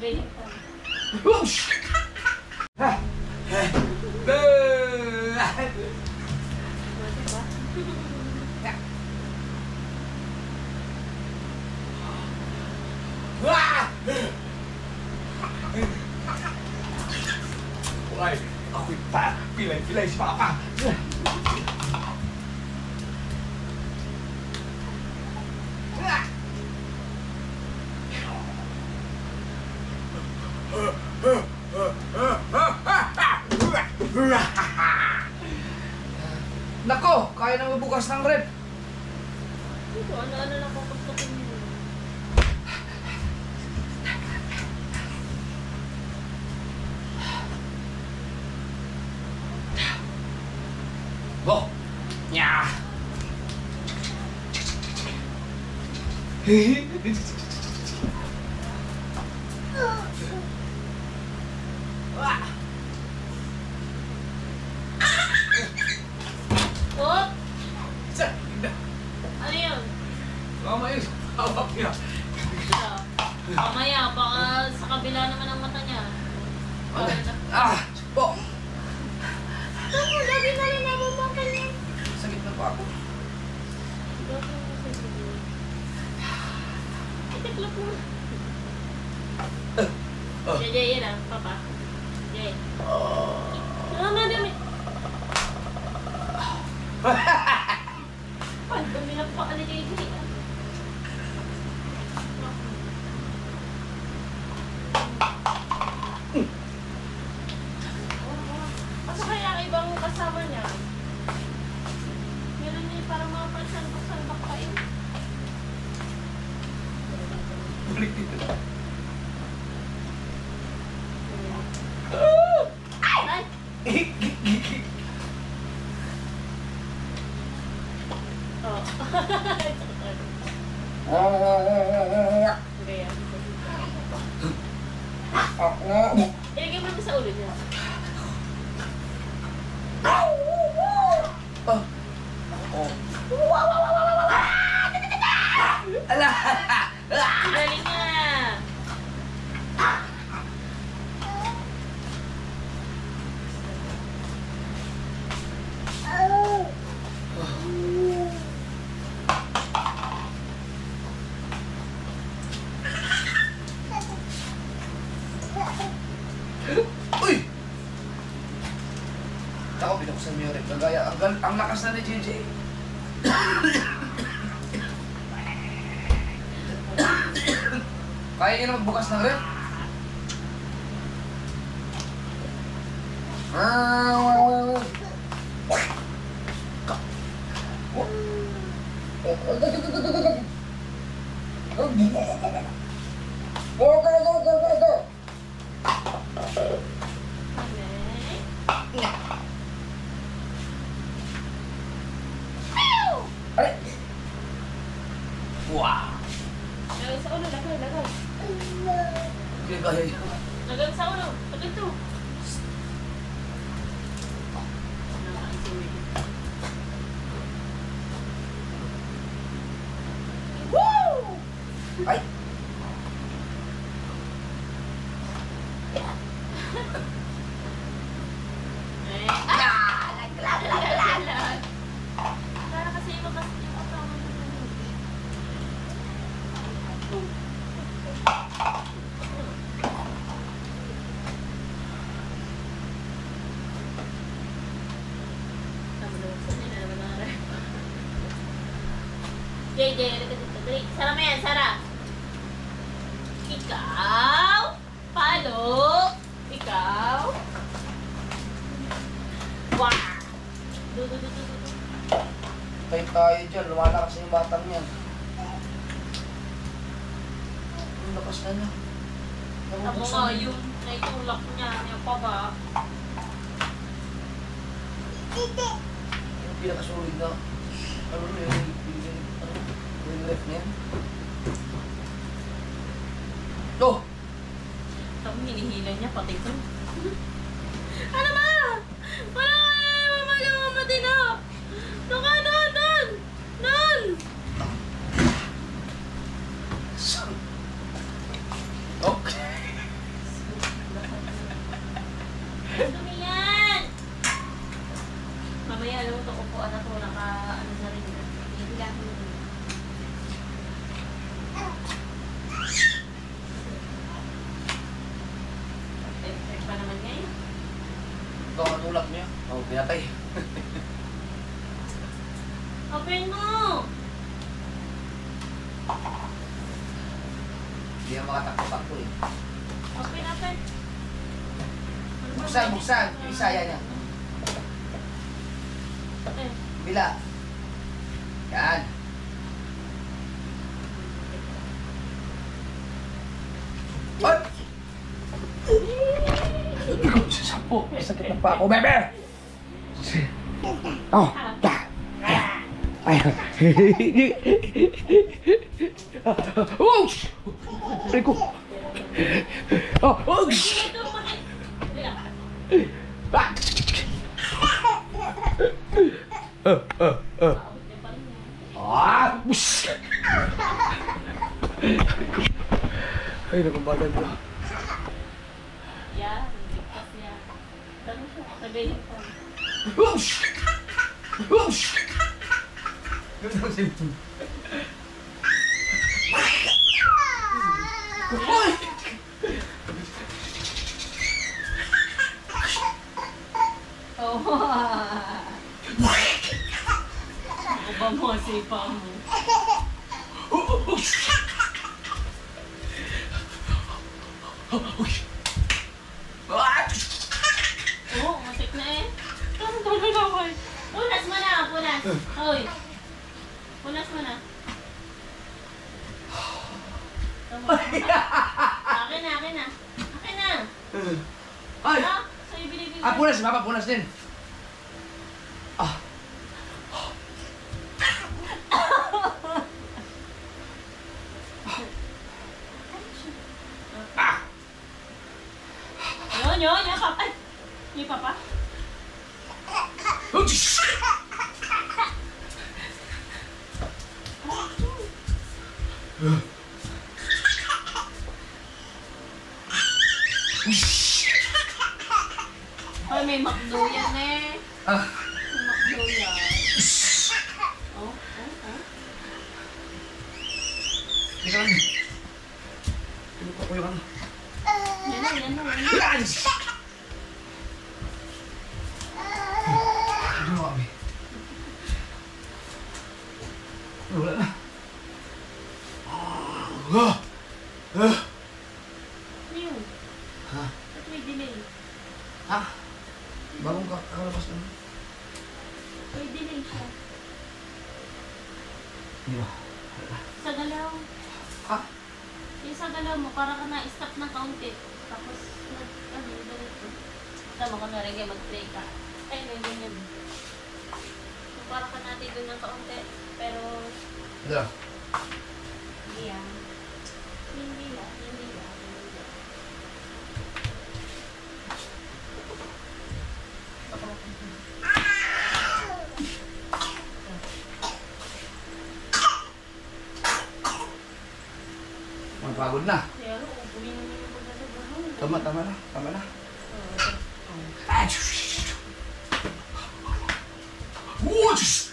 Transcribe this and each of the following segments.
Sabay yung Whoosh! Uy, ako'y pilay-pilay si Papa. Nako, kaya na mabukas ng rep. Ito, ano-ano lang pupustukin nyo. Bo! Nya! Oh! Isa! Ano yun? Mama yun, hawak niya. Mamaya, baka sa kabila naman ang mata niya. Bo! Ako, lagi na rin nabubakan niya. Sakit na pa ako. Itiklop mo. Jay, yan ah, Papa. Jay. Madami. Ang dumi na pa ka ni Jay. Asa kaya ibang kasama niya? Meron niya parang mga pansan-pasang kain. Balik dito. Ay! Oh. Ilagay mo na sa ulo niya. Ala! Galing nga! Uy! Ako, binuksan mo yung rep. Kagaya, ang lakas na ni JJ. Kaya niya na magbukas ng rep. Wow! Lagay sa ulo, lagay. Okay, kaya yun. Lagay sa ulo, lagay to. Woo! Ay! Para kasi yung kasama mo. Jay, dali. Sara mo yan, Sara. Ikaw. Palo. Ikaw. Wah. Du. Tayo tayo dyan. Lumalakas yung batang yan. Ang lakas na niya. Amo nga yung naitulak niya. Yung paba. Yung pinakasulig na. Ano yung left niya? Oh! Tapos hinihila niya pati ito. Ano ba? Wala ka mamati na. Doon! Okay. Oh, pinatay. Open mo! Hindi na makatakbo-takbo eh. Open, open. Buksan, buksan. Yung isa yan yan. Eh, Bila. Yan. Ay! Sapo. Sakit na pa ako, bebe! Oh, da. Ay. Oh! Rico. Oh, oh! ito, bakit? Bila. Ah! Paabot niya pa rin yan. Ah! Bus! Ay, nakumbatan ko. Yan, ligtas niya. Tanong siya, nagayin pa. Bus! Bus! Uy! Oo. Ako ba mo, sipa mo? Oo, matik na eh. Tuloy ako eh. Punas mo na, punas. Hoy. Punas mo na. Tama. Akin na, akin na. Akin na. Ay! Ah, sa'yo binibigay. Ah, punas. Papa, punas din. Ah. Ah! Yun, papa. Ay, yung papa. Ay, may McDo yan eh. Ah! May McDo yan. Oh. Hindi ka lang. Pinuka ko yung ano. Yan na. Yan! Hindi mo kami. Wala na. Ah! Ah! Ano yun? Ha? Ba't may delay? Ha? Bagong kakalabas na. May delay siya. Hindi ba? Sa galaw. Ha? Yung sa galaw mo, para ka na-stop ng kaunti. Tapos, ganito. Tama ko na rin kayo mag-play ka. Ay, may ganyan. So, para ka natin doon ng kaunti. Pero, Hindi lang. hindi yan. Hindi yan. Magpagod na. Kaya, upunin mo yung pagkasabahon. Tama na. Tama na. Ah! Oh, Diyos!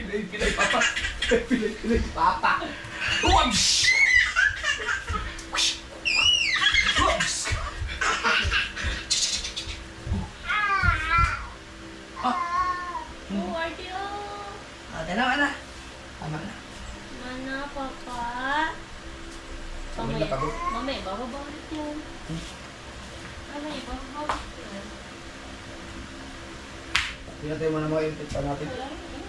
Pilay, papa. Pilay, papa. Oops! Oops! Oh, Artio! Tama na. Tama na. Mana, papa? Pagod na pagod. Mamaya, bababalik yan. Mamaya, bababalik yan. Pinatay mo na mga input pa natin. Wala rin eh.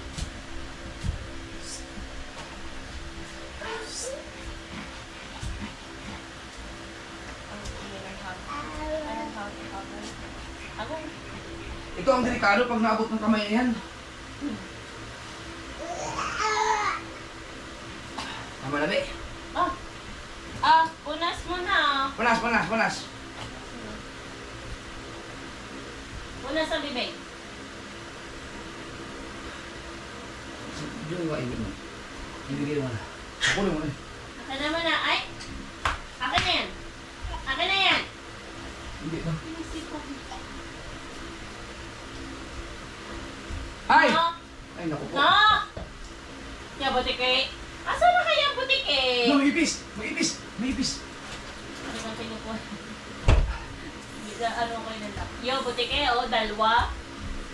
Ako. Ito ang delikado pag naabot ng kamay niyan. Tama na, be. Punas mo na. Panas. Punas ang bibig. Diyan yung kaibig mo. Ibigay mo na. Kukunin mo na. Akin naman na. Ay! Akin na yan. Akin na yan. Hindi ba? Pinagsipa ko. Ay! No? Ay, naku po. No! Ya, butik eh. Asa na kaya ang butik eh? No, may ipis! May ipis! May ipis! Ano ba kinukuha. Ano ko yun lang. Yo, buti kayo, dalawa.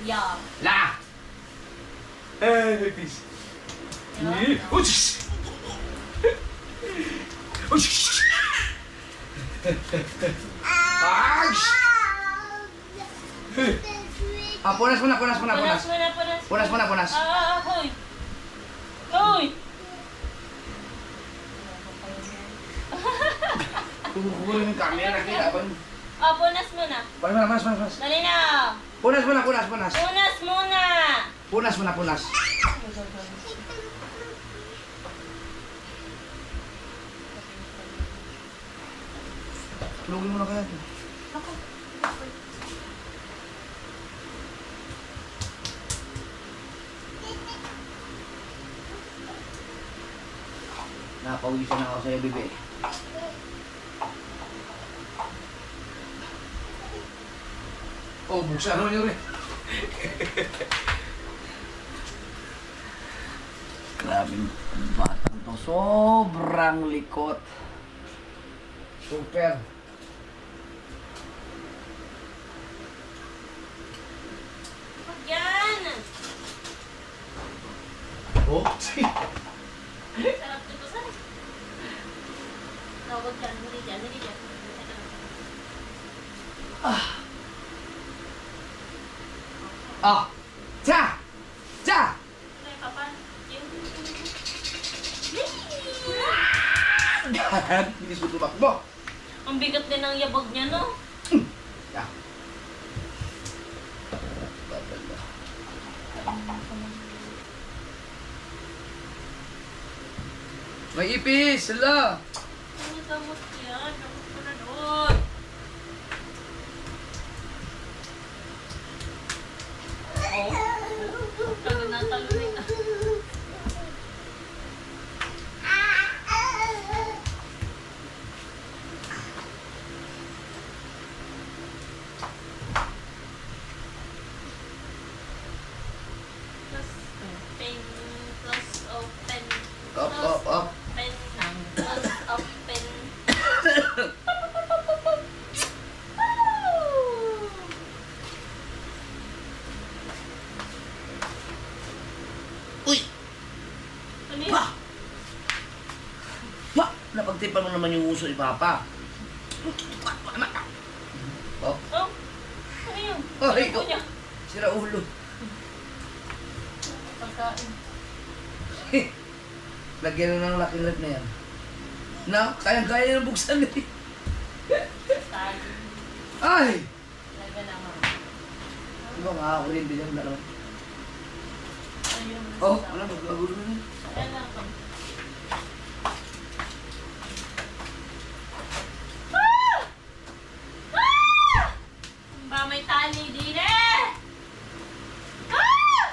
Yeah. La! Eh, peace. Uts! Uts! Ash! Punas muna, punas muna, punas. Punas muna, punas. Hoy! Hoy! Kukukulin yung camera, kita ba? Punas muna. Punas muna, punas, punas. Dali na! Punas muna, punas, punas. Punas muna! Punas muna, punas. Tulugin mo na kaya. Napawisan na ako sa'yo, bebe. Oh, buksan naman yun rin. Grabe ang batang to. Sobrang likot. Super. Pag yan! Oh, Sarap dito sa. Huwag dyan, hindi dyan, hindi dyan. Ah! Ja! Ja! Ay, papa. Yan! Hindi suot tumakbo. Ang bigat din ng yabag niya, no? Ya. May ipis! Hala! Ano damot yan? Damot ko na doon. Oh. Tagal na talo rin. Plus open. Up, up, up. Pen ng plus open. Uy! Ano yun? Pa! Pa! Napagtipan mo naman yung uso ni Papa. Oh, Oh, ano yun? Ay, Ano niya? sira ulo. Pagkain. Lagyan na ng laki lip na yan. Na, kayang-kaya na buksan eh. Tagi. Ay! Laga naman. Di ba makakakulin din yung dalawa? Ayun. Oh, wala, magbagulo na yun. Ayan lang to. Ah! Ah! Ba may tali din eh! Ah!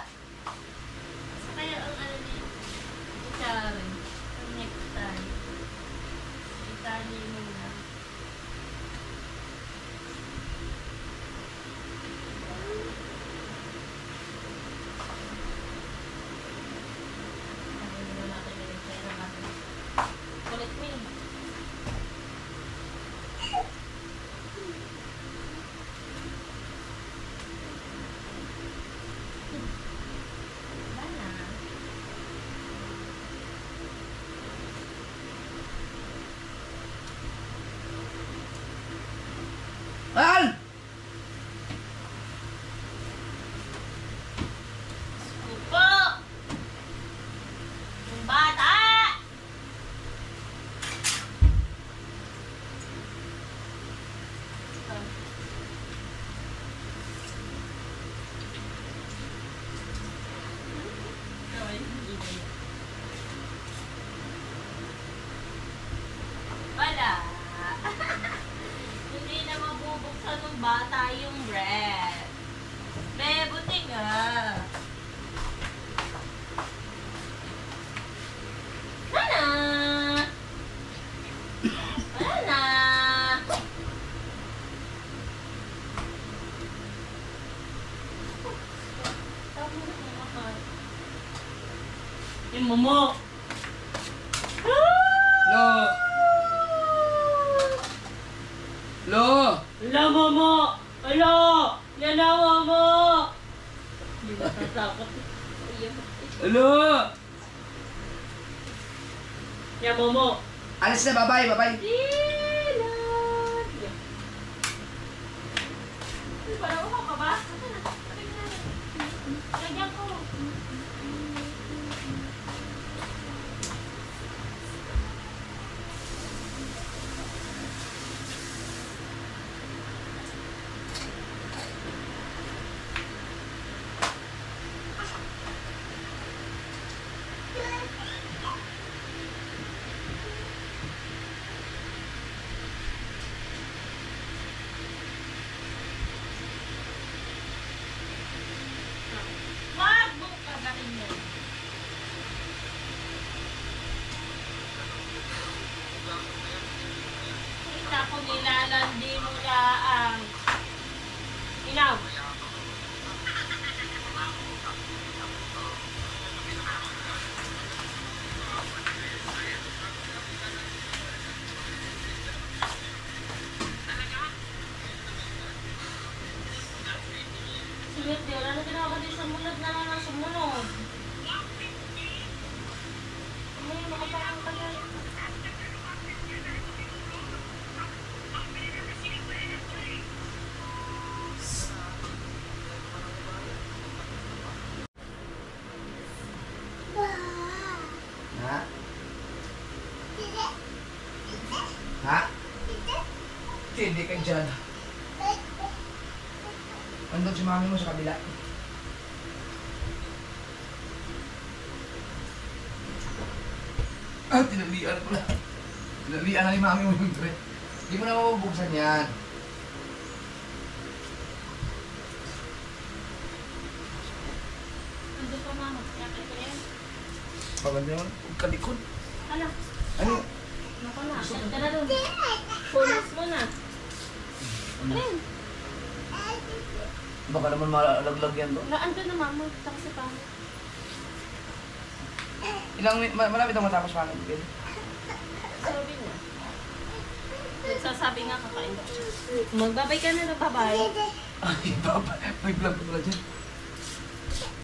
Sa kaya ang ano ni Sharon, ang necktie. Itali muna. Kulit mo yun. Wala na. Al! Upo! Yung bata! Wala. Hindi na mabubuksan ng bata yung bread. Buti nga. Wala na. Wala na. Yung momo. No! Lo! Ala, Momo! Ala! Yan na, Momo! Hindi natatakot. Ayan. Lo! Yan, Momo! Alis na, bye-bye, bye-bye. Dilan! Yan. Parang ako ka ba? Lagyan ko. Wag mo kagatin yan. Kita ko nilalandi mo laang. Inaw. Sige, wala na ginawa din sa mulat na lang sumunod. May makaparang ka na. Ha? Ha? Hindi ka dyan. Andun si mami mo sa kabila. Ah, tinalian ko na. Tinalian na ni mami mo yung tray. Hindi mo na mabubuksan yan. Nandun pa, mama. Yakit ko yan. Paganda naman, huwag kalikod. Ano? Ano? Naku na. Set ka na dun. Punas mo na. Ano? Ayun. Baka naman malaglag yan to. Andun na, mama. Tapos si Pamo. Malapit ang matapos pa natin. Sabi niya. Nagsasabi nga kakain daw siya. Magbabay ka na, bye-bye. Ay, baba. May vlog ko pala dyan.